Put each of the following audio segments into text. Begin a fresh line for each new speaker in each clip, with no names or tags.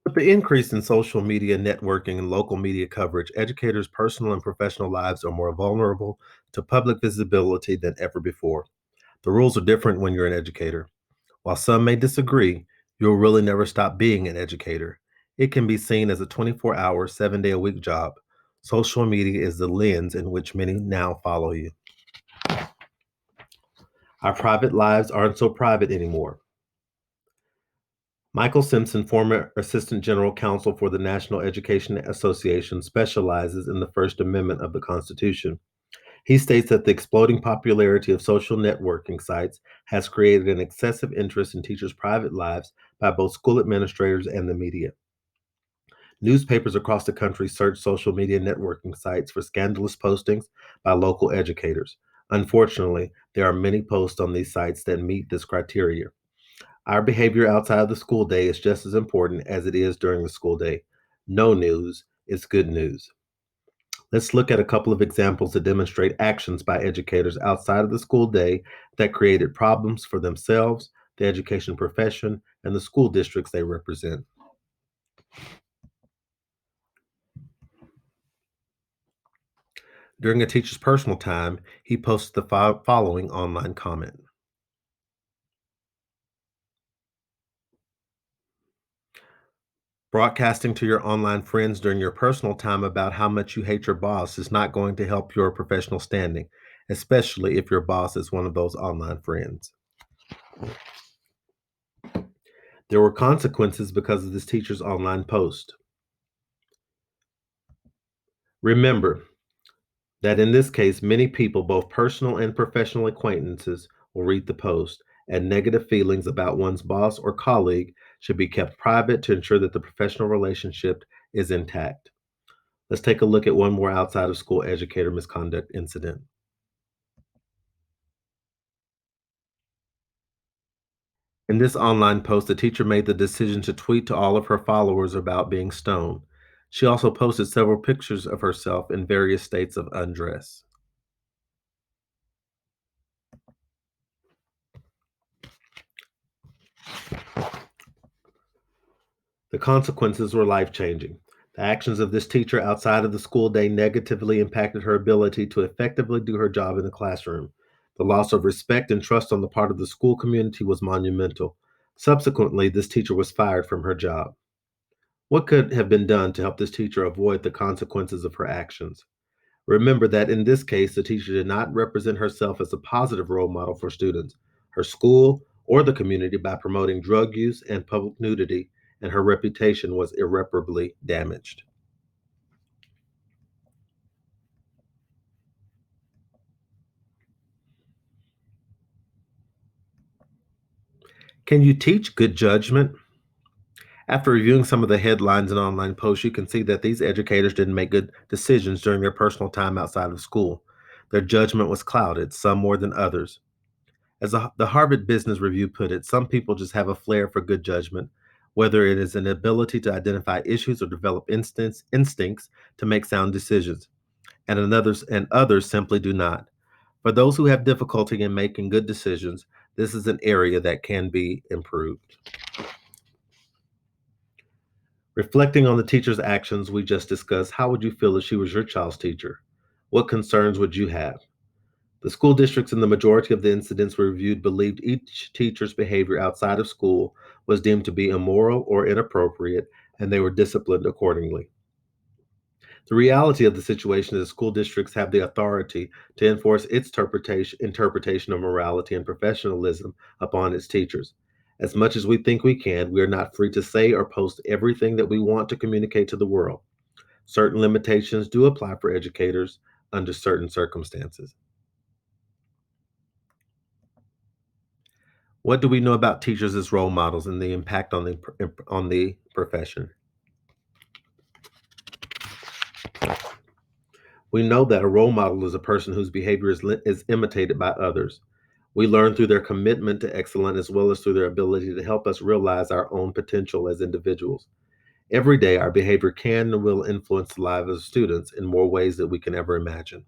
With the increase in social media networking and local media coverage, educators' personal and professional lives are more vulnerable to public visibility than ever before. The rules are different when you're an educator. While some may disagree, you'll really never stop being an educator. It can be seen as a 24-hour, 7-day-a-week job. Social media is the lens in which many now follow you. Our private lives aren't so private anymore. Michael Simpson, former Assistant General Counsel for the National Education Association, specializes in the First Amendment of the Constitution. He states that the exploding popularity of social networking sites has created an excessive interest in teachers' private lives by both school administrators and the media. Newspapers across the country search social media networking sites for scandalous postings by local educators. Unfortunately, there are many posts on these sites that meet this criteria. Our behavior outside of the school day is just as important as it is during the school day. No news is good news. Let's look at a couple of examples that demonstrate actions by educators outside of the school day that created problems for themselves, the education profession, and the school districts they represent. During a teacher's personal time, he posted the following online comment. Broadcasting to your online friends during your personal time about how much you hate your boss is not going to help your professional standing, especially if your boss is one of those online friends. There were consequences because of this teacher's online post. Remember that in this case, many people, both personal and professional acquaintances, will read the post, and negative feelings about one's boss or colleague should be kept private to ensure that the professional relationship is intact. Let's take a look at one more outside of school educator misconduct incident. In this online post, the teacher made the decision to tweet to all of her followers about being stoned. She also posted several pictures of herself in various states of undress. The consequences were life-changing. The actions of this teacher outside of the school day negatively impacted her ability to effectively do her job in the classroom. The loss of respect and trust on the part of the school community was monumental. Subsequently, this teacher was fired from her job. What could have been done to help this teacher avoid the consequences of her actions? Remember that in this case, the teacher did not represent herself as a positive role model for students, her school, or the community by promoting drug use and public nudity, and her reputation was irreparably damaged. Can you teach good judgment? After reviewing some of the headlines and online posts, you can see that these educators didn't make good decisions during their personal time outside of school. Their judgment was clouded, some more than others. The Harvard Business Review put it, some people just have a flair for good judgment, whether it is an ability to identify issues or develop instincts to make sound decisions, and others simply do not. For those who have difficulty in making good decisions, this is an area that can be improved. Reflecting on the teacher's actions we just discussed, how would you feel if she was your child's teacher? What concerns would you have? The school districts in the majority of the incidents we reviewed believed each teacher's behavior outside of school was deemed to be immoral or inappropriate, and they were disciplined accordingly. The reality of the situation is that school districts have the authority to enforce its interpretation of morality and professionalism upon its teachers. As much as we think we can, we are not free to say or post everything that we want to communicate to the world. Certain limitations do apply for educators under certain circumstances. What do we know about teachers as role models and the impact on the profession? We know that a role model is a person whose behavior is imitated by others. We learn through their commitment to excellence as well as through their ability to help us realize our own potential as individuals. Every day, our behavior can and will influence the lives of students in more ways than we can ever imagine.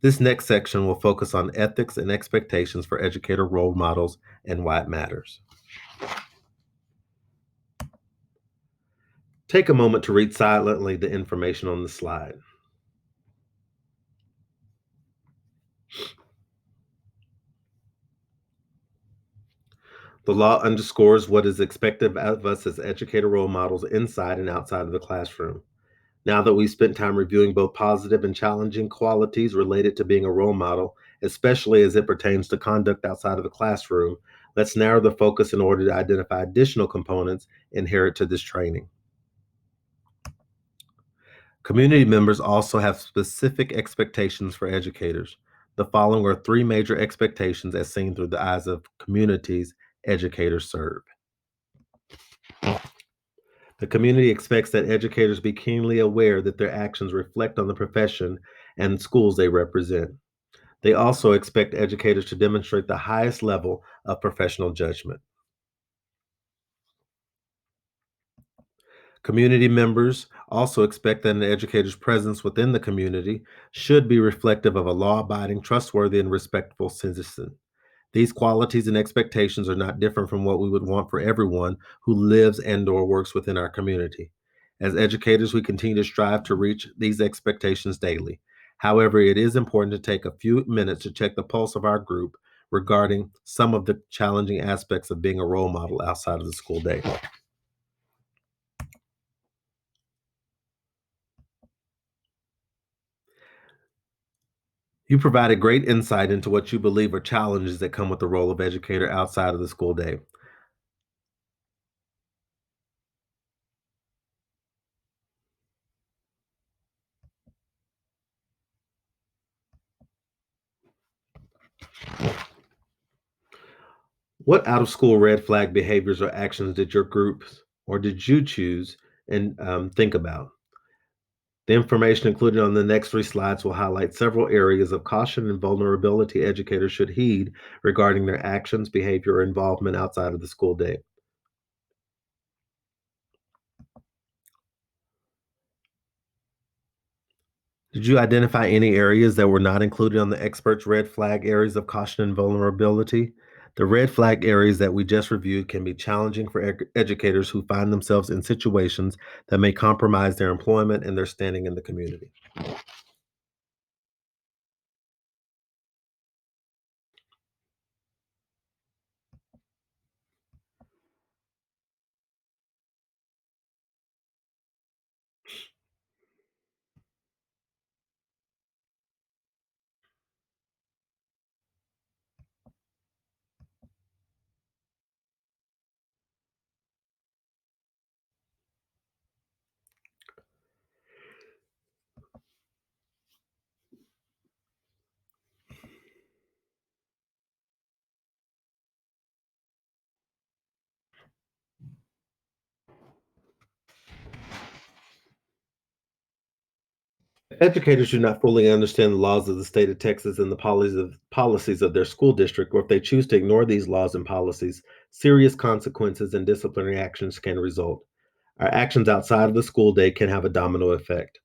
This next section will focus on ethics and expectations for educator role models and why it matters. Take a moment to read silently the information on the slide. The law underscores what is expected of us as educator role models inside and outside of the classroom. Now that we've spent time reviewing both positive and challenging qualities related to being a role model, especially as it pertains to conduct outside of the classroom, let's narrow the focus in order to identify additional components inherent to this training. Community members also have specific expectations for educators. The following are three major expectations as seen through the eyes of communities educators serve. The community expects that educators be keenly aware that their actions reflect on the profession and schools they represent. They also expect educators to demonstrate the highest level of professional judgment. Community members also expect that an educator's presence within the community should be reflective of a law abiding, trustworthy, and respectful citizen. These qualities and expectations are not different from what we would want for everyone who lives and/or works within our community. As educators, we continue to strive to reach these expectations daily. However, it is important to take a few minutes to check the pulse of our group regarding some of the challenging aspects of being a role model outside of the school day. You provided great insight into what you believe are challenges that come with the role of educator outside of the school day. What out of school red flag behaviors or actions did your group or did you choose and think about? The information included on the next three slides will highlight several areas of caution and vulnerability educators should heed regarding their actions, behavior, or involvement outside of the school day. Did you identify any areas that were not included on the experts' red flag areas of caution and vulnerability? The red flag areas that we just reviewed can be challenging for educators who find themselves in situations that may compromise their employment and their standing in the community. Educators do not fully understand the laws of the state of Texas and the policies of their school district, or if they choose to ignore these laws and policies, serious consequences and disciplinary actions can result. Our actions outside of the school day can have a domino effect.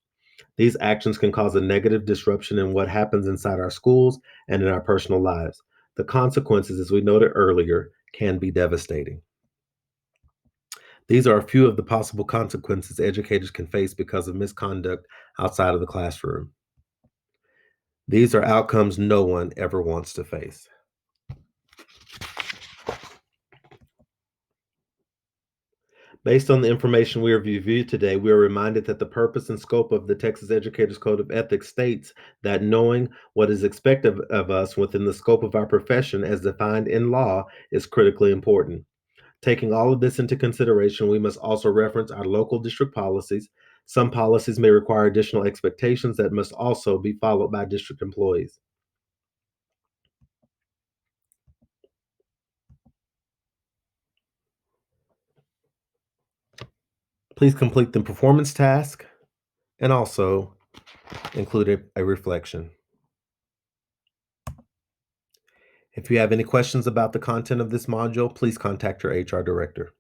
These actions can cause a negative disruption in what happens inside our schools and in our personal lives. The consequences, as we noted earlier, can be devastating. These are a few of the possible consequences educators can face because of misconduct outside of the classroom. These are outcomes no one ever wants to face. Based on the information we have reviewed today, we are reminded that the purpose and scope of the Texas Educators Code of Ethics states that knowing what is expected of us within the scope of our profession as defined in law is critically important. Taking all of this into consideration, we must also reference our local district policies. Some policies may require additional expectations that must also be followed by district employees. Please complete the performance task and also include a reflection. If you have any questions about the content of this module, please contact your HR director.